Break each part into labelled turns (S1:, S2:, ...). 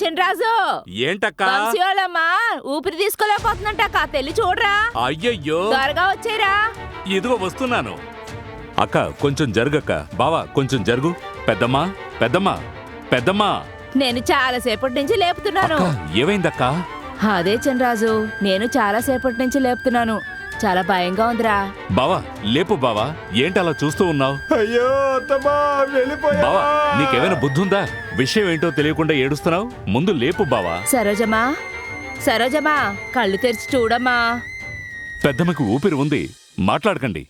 S1: చినరాజు
S2: ఏంటక్క
S1: వంశీయోళ్ళమ్మా ఊపిరి తీసుకోలేకపోతుందంట తెల్లి చూడరా.
S2: అయ్యయ్యో
S1: త్వరగా వచ్చేరా.
S2: ఇదిగో వస్తున్నాను. అక్క కొంచెం జరుగక్క. బావా కొంచెం జరుగు. పెద్దమ్మా పెద్దమ్మా పెద్దమ్మా.
S1: నేను చాలాసేపటి నుంచి లేపుతున్నాను.
S2: ఏమైందక్క?
S1: అదే చినరాజు, నేను చాలాసేపటి నుంచి లేపుతున్నాను. చాలా భయంగా ఉందిరా.
S2: బావా లేపు బావా. ఏంటి అలా చూస్తూ ఉన్నావు?
S3: అయ్యో అత్తమ్మా వెళ్ళిపోయా.
S2: బావా నీకేమైనా బుద్ధుందా? విషయం ఏంటో తెలియకుండా ఏడుస్తున్నావు. ముందు లేపు బావా.
S1: సరోజమా సరోజమా కళ్ళు తెరిచి చూడమ్మా.
S2: పెద్దమ్మకి ఊపిరి ఉంది, మాట్లాడకండి.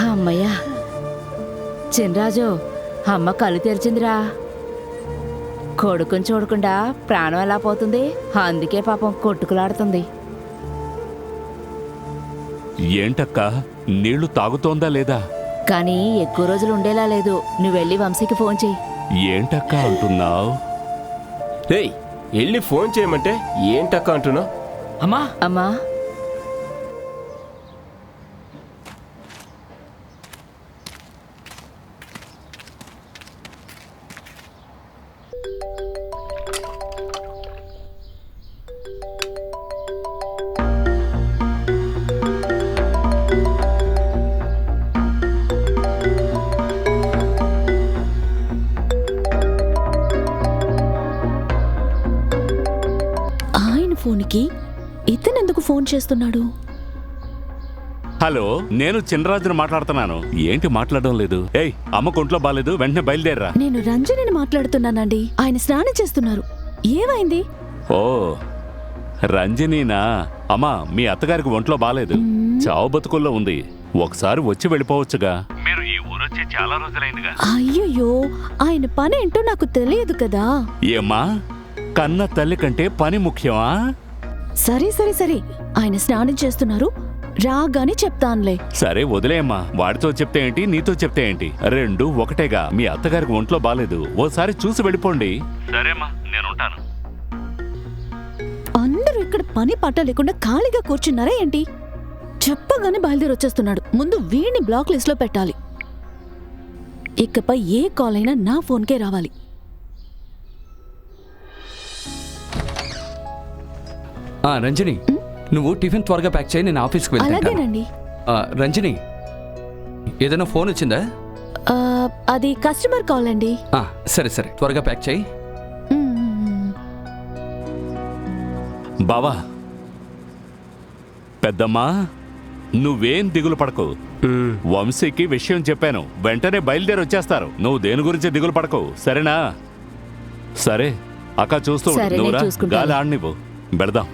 S1: అమ్మయ్యా చినరాజు, అమ్మ కళ్ళు తెరిచిందిరా. కొడుకుని చూడకుండా ప్రాణం ఎలా పోతుంది? అందుకే పాపం కొట్టుకులాడుతుంది.
S2: ఏంటక్క నీళ్లు తాగుతోందా లేదా?
S1: కానీ ఎక్కువ రోజులు ఉండేలా లేదు. నువ్వు వెళ్ళి వంశీకి ఫోన్ చెయ్యి.
S2: ఏంటక్క అంటున్నావు?
S3: రేయ్ వెళ్ళి ఫోన్ చేయమంటే ఏంటక్క అంటున్నావు?
S4: అమ్మా
S1: అమ్మా
S5: ఫోన్కి ఇతనెందుకు ఫోన్ చేస్తున్నాడు?
S2: హలో, నేను చినరాజుని మాట్లాడుతున్నాను. ఏంటి మాట్లాడడం లేదు? ఏయ్ అమ్మకు ఒంట్లో బాలేదు, వెంటనే బయలుదేరరా.
S5: నేను రంజనిని మాట్లాడుతున్నానండి. ఆయన స్నానం చేస్తున్నారు. ఏమైంది?
S2: ఓ రంజనీనా? అమ్మా మీ అత్తగారికి ఒంట్లో బాలేదు, చావు బతుకుల్లో ఉంది. ఒకసారి వచ్చి వెళ్ళిపోవచ్చుగా. మీరు ఈ ఊరొచ్చి చాలా రోజులైందిగా.
S5: అయ్యయ్యో, ఆయన పని ఏంటో నాకు తెలియదు కదా.
S2: ఏమ్మా, కన్న తల్లి కంటే పని ముఖ్యమా?
S5: సరే సరే సరే, ఆయన స్నానం చేస్తున్నారు, రాగానే చెప్తానులే.
S2: సరే వదిలేమ్మా. వాడితో చెప్తే ఏంటి, నీతో చెప్తే ఏంటి, రెండు ఒకటేగా. మీ అత్తగారికి ఒంట్లో బాలేదు, ఓసారి చూసి వెళ్ళిపోండి. సరేమ్మా నేనుంటాను.
S5: అందరూ ఇక్కడ పని పాట లేకుండా ఖాళీగా కూర్చున్నారా ఏంటి? చెప్పగానే బయలుదేరి వచ్చేస్తున్నాడు. ముందు వీడిని బ్లాక్ లిస్ట్ లో పెట్టాలి. ఇకపై ఏ కాల్ అయినా నా ఫోన్కే రావాలి.
S4: రంజని, నువ్వు టిఫిన్ త్వరగా ప్యాక్ చేయి, నేను ఆఫీస్కి వెళ్తాను.
S5: అలాగేనండి.
S4: రంజని, ఏదైనా ఫోన్ వచ్చిందా?
S5: అది కస్టమర్ కాల్ అండి.
S4: సరే సరే, త్వరగా ప్యాక్ చేయి.
S2: బావా పెద్దమ్మా, నువ్వేం దిగులు పడకు. వంశీకి విషయం చెప్పాను, వెంటనే బయలుదేరి వచ్చేస్తారు. నువ్వు దేని గురించి దిగులు పడకు, సరేనా? సరే అక్క చూస్తూ నువ్వురా, గాలి ఆడనివ్వు, పెడదాం.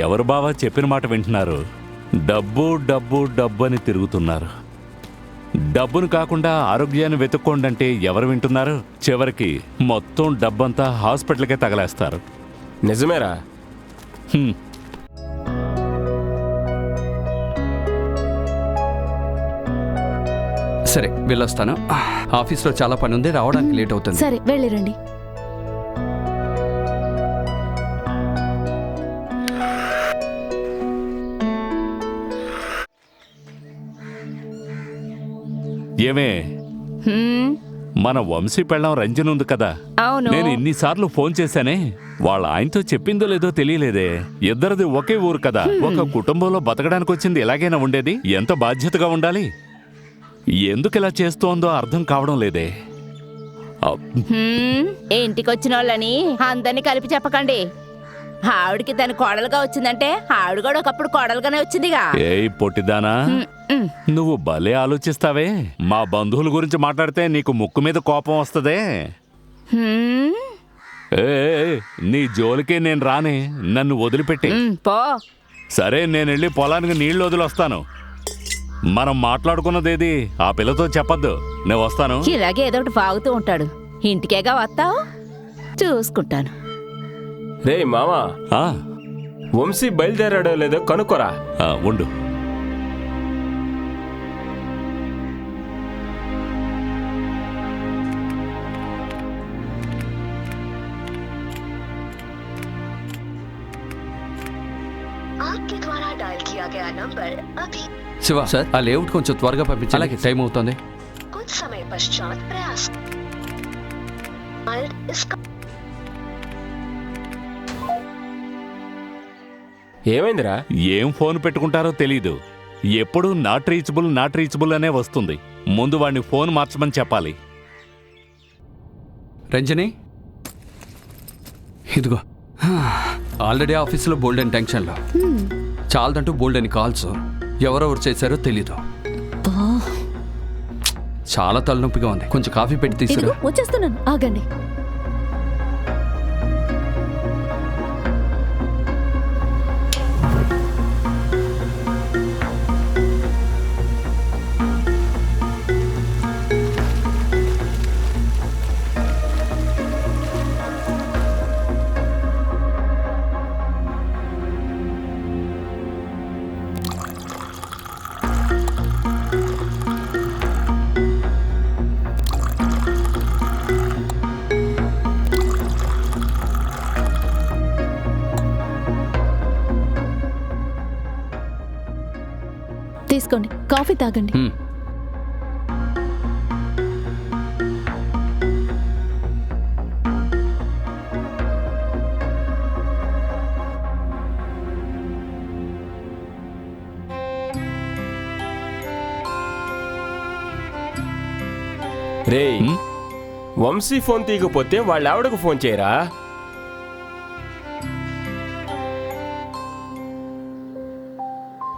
S2: ఎవరు బావా చెప్పిన మాట వింటున్నారు? డబ్బు డబ్బు డబ్బు అని తిరుగుతున్నారు. డబ్బును కాకుండా ఆరోగ్యాన్ని వెతుక్కోండంటే ఎవరు వింటున్నారు? చివరికి మొత్తం డబ్బంతా హాస్పిటల్కే తగలేస్తారు.
S3: నిజమేరా?
S4: సరే వెళ్ళొస్తాను. ఆఫీస్లో చాలా పని ఉంది, రావడానికి లేట్ అవుతుంది.
S5: సరే వెళ్ళిరండి.
S2: ఏమే, మన వంశీ పెళ్ళం రంజన్ ఉంది కదా,
S1: అవును.
S2: నేను ఇన్నిసార్లు ఫోన్ చేశానే, వాళ్ళ ఆయనతో చెప్పిందో లేదో తెలియలేదే. ఇద్దరిది ఒకే ఊరు కదా, ఒక కుటుంబంలో బతకడానికి వచ్చింది ఎలాగైనా ఉండేది. ఎంత బాధ్యతగా ఉండాలి. ఎందుకు ఇలా చేస్తోందో అర్థం కావడం లేదే.
S1: ఇంటికొచ్చిన వాళ్ళని అందరినీ కలిపి చెప్పకండి. ఆవిడికి తన కోడలుగా వచ్చిందంటే ఆవిడ కూడా ఒకప్పుడు కోడలుగానే వచ్చిందిగా.
S2: ఏయ్ పొట్టిదానా, నువ్వు భలే ఆలోచిస్తావే. మా బంధువుల గురించి మాట్లాడితే నీకు ముక్కు మీద కోపం వస్తదే. నీ జోలికి నేను రానే, నన్ను వదిలిపెట్టి.
S1: పో.
S2: సరే నేను వెళ్ళి పొలానికి నీళ్లు వదిలొస్తాను. మనం మాట్లాడుకున్నదేది ఆ పిల్లతో చెప్పొద్దు. నేను వస్తాను.
S1: ఇలాగే ఏదో ఒకటి వాగుతూ ఉంటాడు. ఇంటికేగా వస్తావు, చూసుకుంటాను.
S3: రే మామా, వంశీ బయలుదేరాడో లేదో కనుక్కోరా.
S2: ఉండు.
S4: శివ సార్, ఆ లేఅవుట్ కొంచెం త్వరగా పంపించాలి, టైం అవుతుంది.
S6: समय पश्चात प्रयास इसका
S3: ఏమైందిరా?
S2: ఏం ఫోన్ పెట్టుకుంటారో తెలీదు. ఎప్పుడు నాట్ రీచబుల్ అనే వస్తుంది. ముందు వాడిని ఫోన్ మార్చమని చెప్పాలి.
S4: రంజని ఇదిగో, ఆల్రెడీ ఆఫీసులో బోల్డ్ అని టెన్షన్లో చాలదంటూ బోల్డ్ అని కాల్స్ ఎవరెవరు చేశారో తెలీదు. చాలా తలనొప్పిగా ఉంది. కొంచెం కాఫీ పెట్టి
S5: ఇదిగో
S4: తీసుకురా.
S5: వచ్చేస్తున్నాను, ఆగండి. తీసుకోండి, కాఫీ తాగండి.
S4: హ్మ్.
S3: రేయ్,
S2: హ్మ్?
S3: వంశీ ఫోన్ తీయకపోతే వాళ్ళ ఆవిడకు ఫోన్ చేయరా?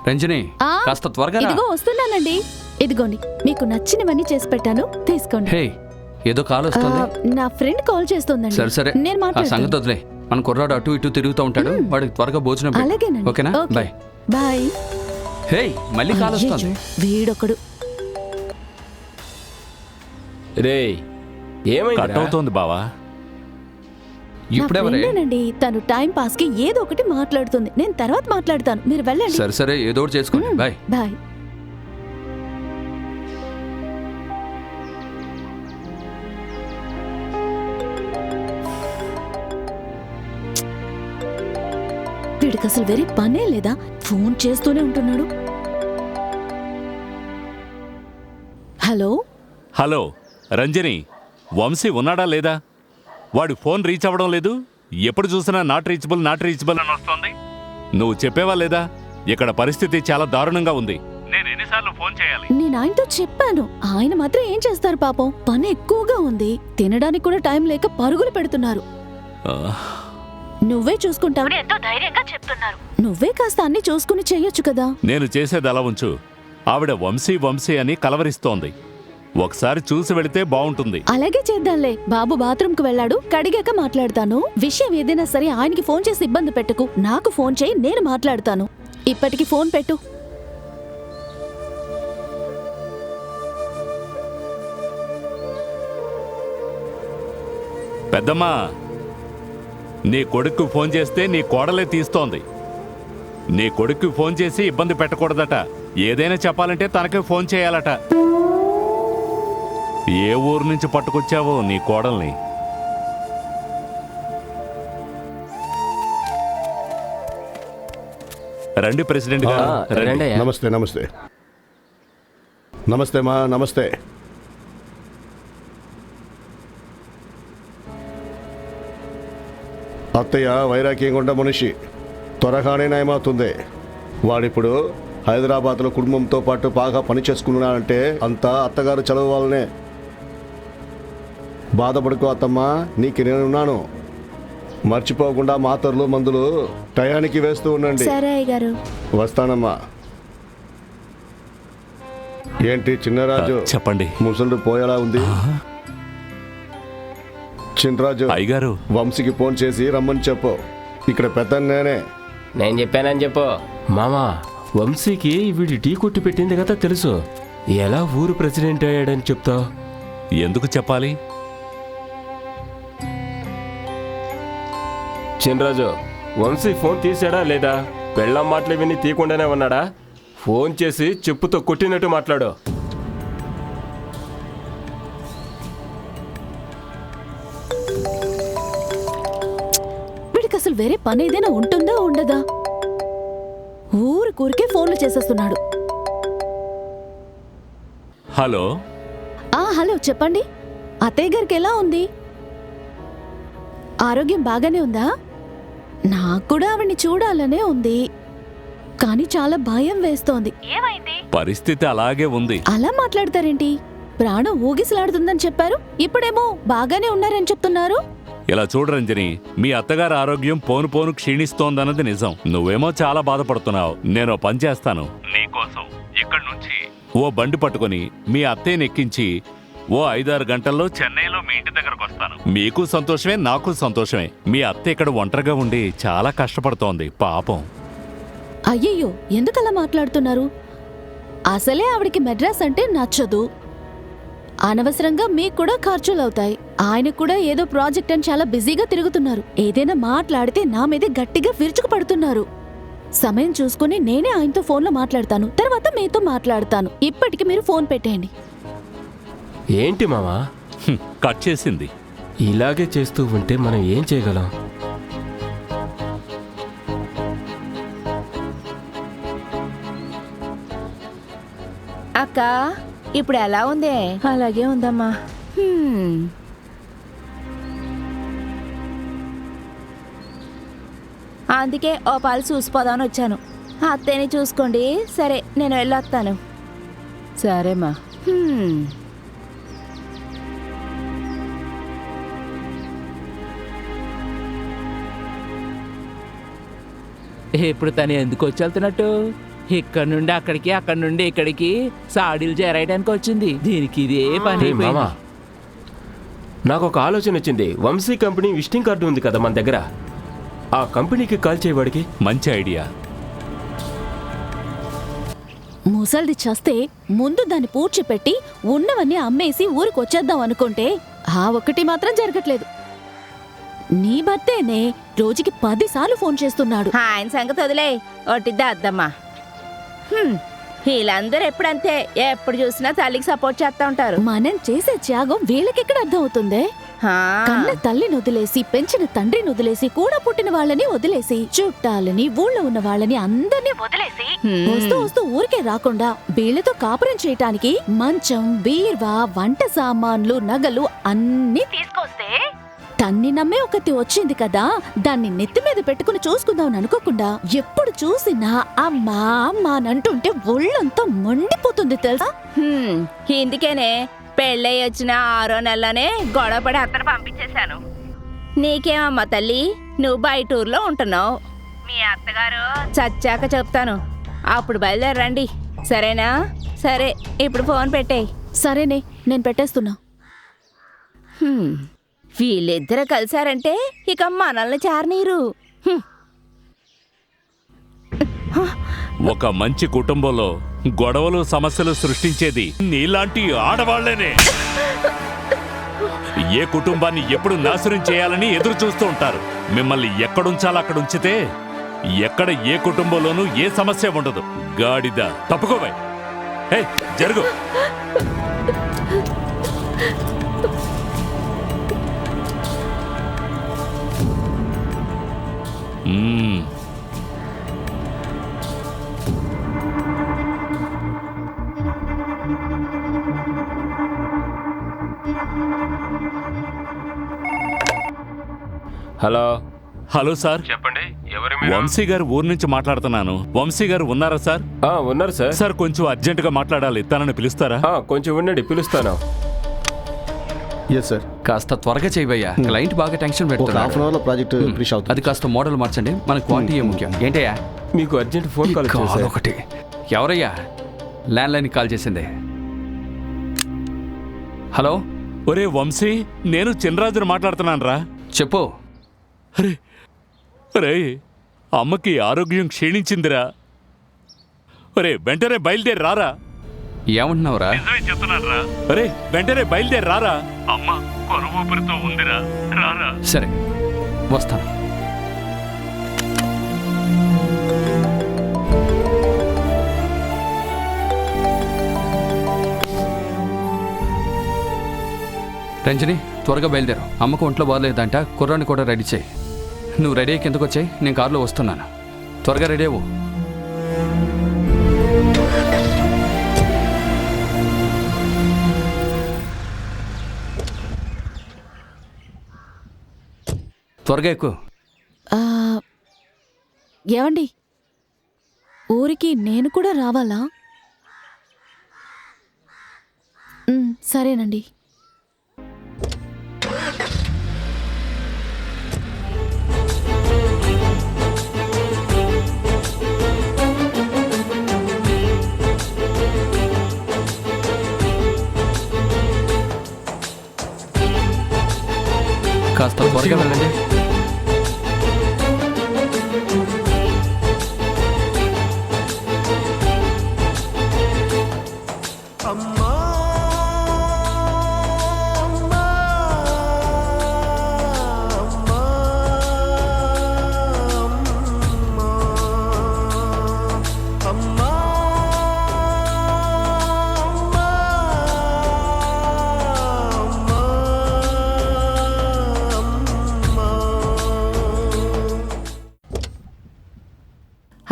S4: రంజని
S5: ఆ,
S4: కాస్త త్వరగా రా.
S5: ఇదిగో వస్తున్నానండి. ఇదిగోండి, మీకు నచ్చినవన్నీ చేసి పెట్టాను, తీసుకోండి.
S4: హే, ఏదో కాల్ వస్తుంది.
S5: నా ఫ్రెండ్ కాల్ చేస్తోందండి.
S4: సరే సరే,
S5: నేను
S4: ఆ సంగతి
S5: మాట్లాడతాను.
S4: వదిలే. మన కుర్రాడు అటు ఇటు తిరుగుతూ ఉంటాడు. వాడికి త్వరగా భోజనం పెట్టు.
S5: అలాగేనండి.
S4: ఓకేనా?
S5: ఓకే.
S4: బాయ్.
S5: బాయ్.
S4: హే, మళ్ళీ కాల్ వస్తుంది.
S5: అయ్యయ్యో, వీడొకడు.
S3: రేయ్,
S2: కట్
S3: ఏమైందిరా?
S2: అవుతోంది బావా.
S5: నా
S4: ఇప్పుడెవరే?
S5: ఫ్రెండేనండి, తను టైం పాస్ కి ఏదో ఒకటి మాట్లాడుతుంది. నేను తర్వాత మాట్లాడతాను, మీరు వెళ్ళండి.
S4: సరే సరే, ఏదో ఒకటి చేసుకోండి. బాయ్.
S5: బాయ్. వీడికి అసలు వేరే పనే లేదా, ఫోన్ చేస్తూనే ఉంటున్నాడు. హలో,
S2: హలో రంజని, వంశీ ఉన్నాడా లేదా? వాడి ఫోన్ రీచ్ అవ్వడం లేదు. ఎప్పుడు చూసినా నాట్ రీచబుల్ అని వస్తుంది. నువ్వు చెప్పేవా లేదా? ఇక్కడ పరిస్థితి చాలా దారుణంగా ఉంది. నేను ఎన్నిసార్లు ఫోన్ చేయాలి?
S5: నేను ఆయనతో చెప్పాను, ఆయన మాత్రం ఏం చేస్తారు పాపం, పని ఎక్కువగా ఉంది. తినడానికి కూడా టైం లేక పరుగులు పెడుతున్నారు.
S2: ఆ,
S5: నువ్వే చూసుకుంటావని ఎంతో ధైర్యంగా చెప్తున్నారు. నువ్వే కాస్త అన్ని చూసుకుని చెయ్యొచ్చు కదా.
S2: నేను చేసేది అలా ఉంచు. ఆవిడ వంశీ అని కలవరిస్తోంది. ఒకసారి చూసి వెళితే బాగుంటుంది.
S5: అలాగే చేద్దాంలే. బాబు బాత్రూమ్ కు వెళ్ళాడు, కడిగాక మాట్లాడతాను. విషయం ఏదైనా సరే ఆయనకి ఫోన్ చేసి ఇబ్బంది పెట్టకు. నాకు ఫోన్ చేయి, నేను మాట్లాడతాను. ఇప్పటికి ఫోన్ పెట్టు.
S2: పెద్దమ్మా, నీ కొడుక్కు ఫోన్ చేస్తే నీ కోడలే తీస్తోంది. నీ కొడుక్కు ఫోన్ చేసి ఇబ్బంది పెట్టకూడదట. ఏదైనా చెప్పాలంటే తనకే ఫోన్ చేయాలట. ఏ ఊరు నుంచి పట్టుకొచ్చావో నీ కోడల్ని? రండి ప్రెసిడెంట్ గారు, రండి.
S3: రండయ్యా.
S7: నమస్తే నమస్తే నమస్తే మా నమస్తే. అత్తయ్య వైరాగ్యం గుండా మనిషి త్వరగానే నయమవుతుంది. వాడిప్పుడు హైదరాబాద్లో కుటుంబంతో పాటు బాగా పని చేసుకున్నాడంటే అంతా అత్తగారు చదువు వల్లనే. బాధపడుకో అత్తమ్మా, నీకు నేనున్నాను. మర్చిపోకుండా మాత్రలు మందులు టయానికి వేస్తూ ఉండండి.
S5: సరే అయ్యగారు.
S7: వస్తానమ్మా. ఏంటి చిన్నరాజు,
S2: చెప్పండి
S7: ముసలు పోయేలా ఉంది? చిన్నరాజు,
S2: అయ్యగారు.
S7: వంశీకి ఫోన్ చేసి రమ్మని చెప్పు. ఇక్కడ పెద్ద నేనే.
S3: నేను చెప్పానని చెప్పు. మామా, వంశీకి వీడి టీ కొట్టి పెట్టింది కదా తెలుసు. ఎలా ఊరు ప్రెసిడెంట్ అయ్యాడని చెప్తావు?
S2: ఎందుకు చెప్పాలి?
S3: చిన్నరాజు, వంశీ ఫోన్ తీసాడా లేదా? పెళ్ళం మాటలు విని తీయకుండానే ఉన్నాడా? ఫోన్ చేసి చెప్పుతో కొట్టినట్టు మాట్లాడు.
S5: వీడికి అసలు వేరే పని ఏదైనా ఉంటుందా ఉండదా? ఊరికే ఫోన్లు చేసేస్తున్నాడు.
S2: హలో.
S5: హలో చెప్పండి. అత్తయ్య గారికి ఎలా ఉంది? ఆరోగ్యం బాగానే ఉందా? నాకు కూడా ఆవిడ్ని చూడాలనే ఉంది, కానీ చాలా భయం వేస్తోంది. ఏమైంది?
S2: పరిస్థితి అలాగే ఉంది.
S5: అలా మాట్లాడతారేంటి? ప్రాణం ఊగిసలాడుతుందని చెప్పారు, ఇప్పుడేమో బాగానే ఉన్నారని చెప్తున్నారు.
S2: ఇలా చూడు రంజని, మీ అత్తగారి ఆరోగ్యం పోను పోను క్షీణిస్తోందన్నది నిజం. నువ్వేమో చాలా బాధపడుతున్నావు. నేను పని చేస్తాను నీకోసం. ఇక్కడి నుంచి ఓ బండి పట్టుకొని మీ అత్తయ్యని ఎక్కించి ఓ 5-6 గంటల్లో చెన్నైలో మీ ఇంటి దగ్గరకు వస్తాను. మీకు సంతోషమే, నాకు సంతోషమే. మీ అత్త ఇక్కడ ఒంటరిగా ఉండి చాలా కష్టపడుతోంది పాపం.
S5: అయ్యయ్యో, ఎందుకలా మాట్లాడుతున్నారు? అసలే ఆవిడికి మెడ్రాస్ అంటే నచ్చదు. అనవసరంగా మీకు కూడా ఖర్చులవుతాయి. ఆయన కూడా ఏదో ప్రాజెక్ట్ అని చాలా బిజీగా తిరుగుతున్నారు. ఏదైనా మాట్లాడితే నా మీదే గట్టిగా విరుచుకుపడుతున్నారు. సమయం చూసుకుని నేనే ఆయనతో ఫోన్లో మాట్లాడతాను, తర్వాత మీతో మాట్లాడతాను. ఇప్పటికి మీరు ఫోన్ పెట్టేయండి.
S3: ఏంటి మామా
S2: కట్ చేసింది.
S3: ఇలాగే చేస్తూ ఉంటే మనం ఏం చేయగలం?
S1: అక్క ఇప్పుడు ఎలా ఉంది? అలాగే ఉందమ్మా. అందుకే ఓ పాలు చూసిపోదామని వచ్చాను. అత్తయ్యని చూసుకోండి. సరే, నేను వెళ్ళొస్తాను. సరేమ్మా.
S6: ఇప్పుడు తను ఎందుకు వచ్చి వెళ్తున్నట్టు? ఇక్కడ నుండి అక్కడికి, అక్కడి నుండి ఇక్కడికి సాడీలు చేరాయడానికి వచ్చింది. దీనికి ఇదే పని
S3: మామా,
S6: అయిపోయింది.
S3: నాకు ఒక ఆలోచన వచ్చింది. వంశీ కంపెనీ విజిటింగ్ కార్డు ఉంది కదా మన దగ్గర, ఆ కంపెనీకి కాల్ చేయవాడికి.
S2: మంచి ఐడియా.
S5: ముసల్ది చస్తే ముందు దాన్ని పూడ్చిపెట్టి ఉన్నవన్నీ అమ్మేసి ఊరికొచ్చేద్దాం అనుకుంటే ఆ ఒక్కటి మాత్రం జరగట్లేదు. నీ భర్తేనే రోజుకి 10 సార్లు ఫోన్ చేస్తున్నాడు.
S1: ఆయన సంగతి వదిలే, ఒట్టిద్దా అద్దమ్మా. వీళ్ళందరూ ఎప్పుడంతే, ఎప్పుడు చూసినా తల్లికి సపోర్ట్ చేస్తా ఉంటారు.
S5: మనం చేసే త్యాగం వీళ్ళకెక్కడ అర్థం అవుతుందే? కన్న తల్లిని వదిలేసి, పెంచిన తండ్రిని వదిలేసి, కూడా పుట్టిన వాళ్ళని వదిలేసి, చుట్టాలని, ఊళ్ళో ఉన్న వాళ్ళని అందరినీ వదిలేసి వస్తూ వస్తూ ఊరికే రాకుండా వీళ్ళతో కాపురం చేయటానికి మంచం, బీర్వా, వంట సామాన్లు, నగలు అన్నీ తీసుకొస్తే తన్ని నమ్మే ఒకటి వచ్చింది కదా, దాన్ని నెత్తి మీద పెట్టుకుని చూసుకుందాం అనుకోకుండా ఎప్పుడు చూసినా అమ్మా అమ్మా అంటుంటే ఒళ్ళంతా మండిపోతుంది తెలుసా.
S1: ఇందుకేనే పెళ్ళై వచ్చిన 6వ నెలలోనే గొడవపడి అత్తను పంపించేశాను. నీకేమమ్మా తల్లి, నువ్వు బయట ఊర్లో ఉంటున్నావు. మీ అత్తగారు చచ్చాక చెప్తాను, అప్పుడు బయలుదేరండి. సరేనా? సరే, ఇప్పుడు ఫోన్ పెట్టేయ్.
S5: సరేనే, నేను పెట్టేస్తున్నా.
S1: వీళ్ళిద్దరూ కలిశారంటే ఇక మనల్ని చారనీరు.
S2: ఒక మంచి కుటుంబంలో గొడవలు, సమస్యలు సృష్టించేది నీలాంటి ఆడవాళ్లేనే. ఏ కుటుంబాన్ని ఎప్పుడు నాశనం చేయాలని ఎదురు చూస్తూ ఉంటారు. మిమ్మల్ని ఎక్కడుంచాలో అక్కడ ఉంచితే ఎక్కడ ఏ కుటుంబంలోనూ ఏ సమస్య ఉండదు. గాడిద, తప్పుకోవై. హే, జరుగు.
S3: హలో.
S2: హలో సార్,
S3: చెప్పండి. ఎవరు?
S2: వంశీ గారు ఊరు నుంచి మాట్లాడుతున్నాను. వంశీ గారు ఉన్నారా సార్?
S3: ఉన్నారు సార్.
S2: సార్, కొంచెం అర్జెంటుగా మాట్లాడాలి. తనని పిలుస్తారా?
S3: కొంచెం ఉండండి, పిలుస్తాను.
S7: Yes sir.
S4: కాస్త త్వరగా చేయవయ్యా, క్లయింట్ బాగా టెన్షన్
S7: ఒక
S4: పెడుతున్నాడు.
S7: హాఫ్ అన్ అవర్లో ప్రాజెక్ట్ ఫినిష్ అవుతుంది.
S4: అది కాస్త మోడల్ మార్చండి, మన క్వాలిటీ ముఖ్యం. ఏంటయ్యా
S3: మీకు అర్జెంట్ ఫోన్ కాల్
S4: కాల్
S3: వచ్చేసి.
S4: ఒకటి. ఎవరయ్యా ల్యాండ్లైన్ కాల్ చేసింది? హలో,
S2: ఒరే వంశీ, నేను చినరాజుని మాట్లాడుతున్నాను రా.
S4: చెప్పు.
S2: అరే, అమ్మకి ఆరోగ్యం క్షీణించిందిరా. ఒరే, వెంటనే బయలుదేరి రారా.
S4: ఏమంటున్నావురా?
S2: అరే, వెంటనే బయలుదేరి రారా. అమ్మ కొరువు ఊపిరితో ఉందిరా, రారా.
S4: సరే, వస్తాను. రంజని, త్వరగా బయలుదేరు. అమ్మకు ఒంట్లో బాగలేదంట, కుర్రాన్ని కూడా రెడీ చేయి. నువ్వు రెడీ అయ్యి కిందకు వచ్చాయి, నేను కారులో వస్తున్నాను. త్వరగా రెడీ అవ్వు. త్వరగా ఎక్కువ.
S5: ఆ, ఏవండి ఊరికి నేను కూడా రావాలా? సరేనండి.
S4: కాస్త త్వరగా వెళ్ళండి.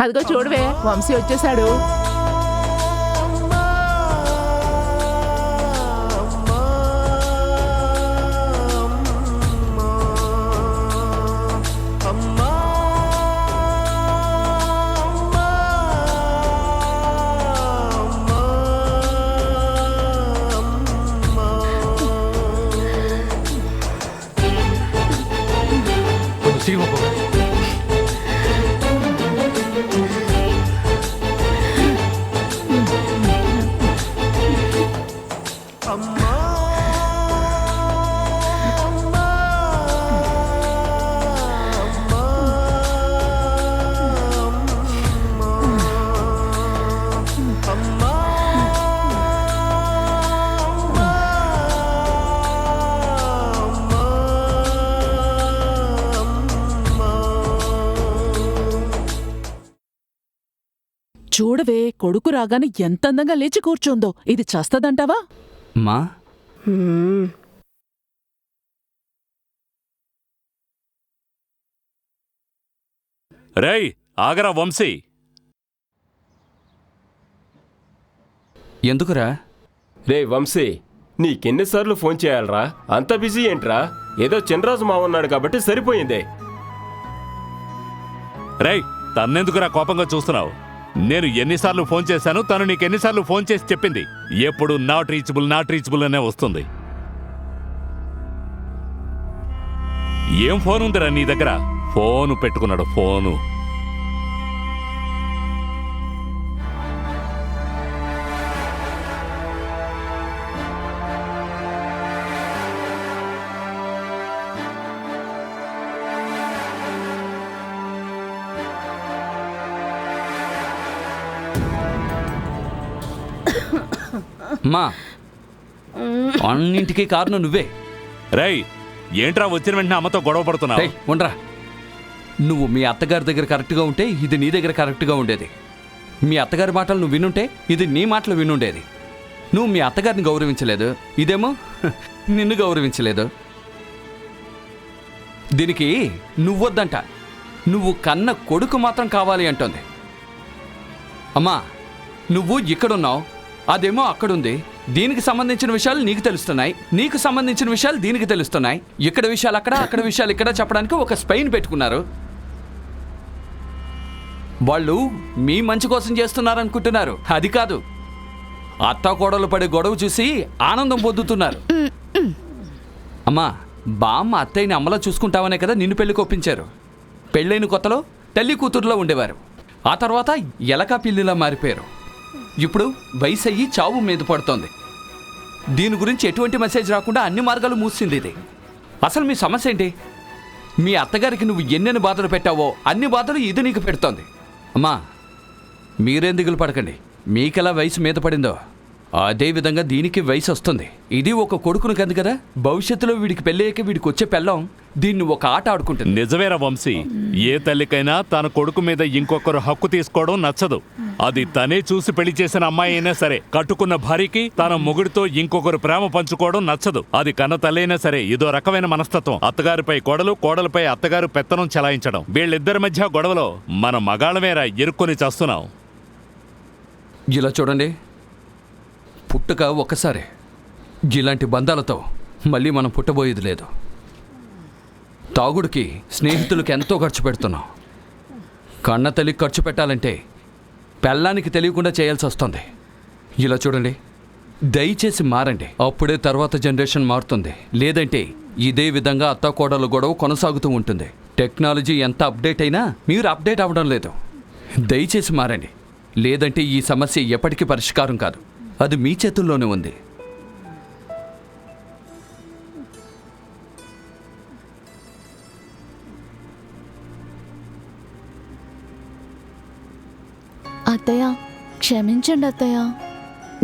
S6: అదిగో చూడవే, వంశీ వచ్చేసాడు.
S8: చూడవే, కొడుకు రాగానే ఎంత అందంగా లేచి కూర్చోందో. ఇది చస్తదంటావా?
S4: మా
S2: రేయ్ ఆగరా వంశీ.
S4: ఎందుకురా?
S3: రే వంశీ, నీకెన్నిసార్లు ఫోన్ చేయాలరా? అంత బిజీ ఏంట్రా? ఏదో చిన్నరాజు మా ఉన్నాడు కాబట్టి సరిపోయిందే.
S2: రేయ్ తన్నెందుకురా కోపంగా చూస్తున్నావు? నేను ఎన్నిసార్లు ఫోన్ చేశాను, తను నీకెన్నిసార్లు ఫోన్ చేసి చెప్పింది? ఎప్పుడు నాట్ రీచబుల్ అనే వస్తుంది. ఏం ఫోన్ ఉందిరా నీ దగ్గర? ఫోను పెట్టుకున్నాడు, ఫోను.
S4: మా అన్నింటికీ కారణం నువ్వే.
S2: రేయ్ ఏంట్రా వచ్చిన వెంటనే అమ్మతో గొడవ పడుతున్నావు?
S4: రేయ్ ఉండరా. నువ్వు మీ అత్తగారి దగ్గర కరెక్ట్గా ఉంటే ఇది నీ దగ్గర కరెక్ట్గా ఉండేది. మీ అత్తగారి మాటలు నువ్వు వినుంటే ఇది నీ మాటలు వినుండేది. నువ్వు మీ అత్తగారిని గౌరవించలేదు, ఇదేమో నిన్ను గౌరవించలేదు. దీనికి నువ్వొద్దంట, నువ్వు కన్న కొడుకు మాత్రం కావాలి అంటోంది. అమ్మా నువ్వు ఇక్కడున్నావు, అదేమో అక్కడుంది. దీనికి సంబంధించిన విషయాలు నీకు తెలుస్తున్నాయి, నీకు సంబంధించిన విషయాలు దీనికి తెలుస్తున్నాయి. ఇక్కడ విషయాలు అక్కడ, అక్కడ విషయాలు ఇక్కడ చెప్పడానికి ఒక స్పెయిన్ పెట్టుకున్నారు. వాళ్ళు మీ మంచి కోసం చేస్తున్నారనుకుంటున్నారు, అది కాదు. అత్తాకోడలు పడే గొడవ చూసి ఆనందం పొందుతున్నారు. అమ్మా బామ్మ అత్తయ్యని అమ్మలా చూసుకుంటావనే కదా నిన్ను పెళ్లికి ఒప్పించారు. పెళ్ళైన కొత్తలో తల్లి కూతురులో ఉండేవారు, ఆ తర్వాత ఎలకా పిల్లిలా మారిపోయారు. ఇప్పుడు వయసు అయ్యి చావు మీద పడుతోంది. దీని గురించి ఎటువంటి మెసేజ్ రాకుండా అన్ని మార్గాలు మూసింది ఇది. అసలు మీ సమస్య ఏంటి? మీ అత్తగారికి నువ్వు ఎన్నెన్ని బాధలు పెట్టావో అన్ని బాధలు ఇది నీకు పెడుతోంది. అమ్మా మీరేం దిగులు పడకండి, మీకెలా వయసు మీద పడిందో అదే విధంగా దీనికి వయసు వస్తుంది. ఇది ఒక కొడుకును కంది కదా, భవిష్యత్తులో వీడికి పెళ్ళయ్యాక వీడికి వచ్చే పెళ్ళం దీన్ని ఒక ఆట ఆడుకుంటుంది.
S2: నిజమేరా వంశీ, ఏ తల్లికైనా తన కొడుకు మీద ఇంకొకరు హక్కు తీసుకోవడం నచ్చదు. అది తనే చూసి పెళ్లి చేసిన అమ్మాయి అయినా సరే, కట్టుకున్న భార్యకి తన మొగుడితో ఇంకొకరు ప్రేమ పంచుకోవడం నచ్చదు. అది కన్న తల్లైనా సరే. ఇదో రకమైన మనస్తత్వం. అత్తగారిపై కోడలు, కోడలపై అత్తగారు పెత్తనం చెలాయించడం. వీళ్ళిద్దరి మధ్య గొడవలో మన మగాళ్ళమేరా ఇరుక్కొని చేస్తున్నాం.
S4: ఇలా చూడండి, పుట్టుక ఒక్కసారే. ఇలాంటి బంధాలతో మళ్ళీ మనం పుట్టబోయేది లేదు. తాగుడికి స్నేహితులకు ఎంతో ఖర్చు పెడుతున్నాం. కన్న తల్లికి ఖర్చు పెట్టాలంటే పెళ్ళానికి తెలియకుండా చేయాల్సి వస్తుంది. ఇలా చూడండి, దయచేసి మారండి. అప్పుడే తర్వాత జనరేషన్ మారుతుంది. లేదంటే ఇదే విధంగా అత్తాకోడళ్ళ గొడవ కొనసాగుతూ ఉంటుంది. టెక్నాలజీ ఎంత అప్డేట్ అయినా మీరు అప్డేట్ అవ్వడం లేదు. దయచేసి మారండి, లేదంటే ఈ సమస్య ఎప్పటికీ పరిష్కారం కాదు. అది మీ చేతుల్లోనే ఉంది.
S5: అత్తయ్య, క్షమించండి అత్తయ్య.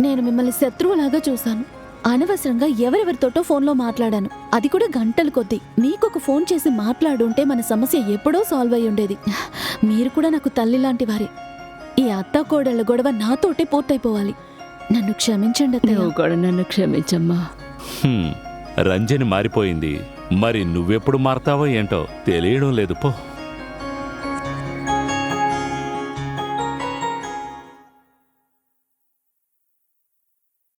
S5: నేను మిమ్మల్ని శత్రువులాగా చూశాను. అనవసరంగా ఎవరెవరితోటో ఫోన్లో మాట్లాడాను. అది కూడా గంటల కొద్దీ. నీకొక ఫోన్ చేసి మాట్లాడుంటే మన సమస్య ఎప్పుడో సాల్వ్ అయి ఉండేది. మీరు కూడా నాకు తల్లి లాంటి వారే. ఈ అత్తాకోడళ్ళ గొడవ నాతోటే పూర్తయిపోవాలి. నన్ను క్షమించండి అత్తయ్య.
S1: నువ్వు కూడా నన్ను క్షమించమ్మా.
S2: రంజని మారిపోయింది. మరి నువ్వెప్పుడు మారతావో ఏంటో తెలియడం లేదు పో.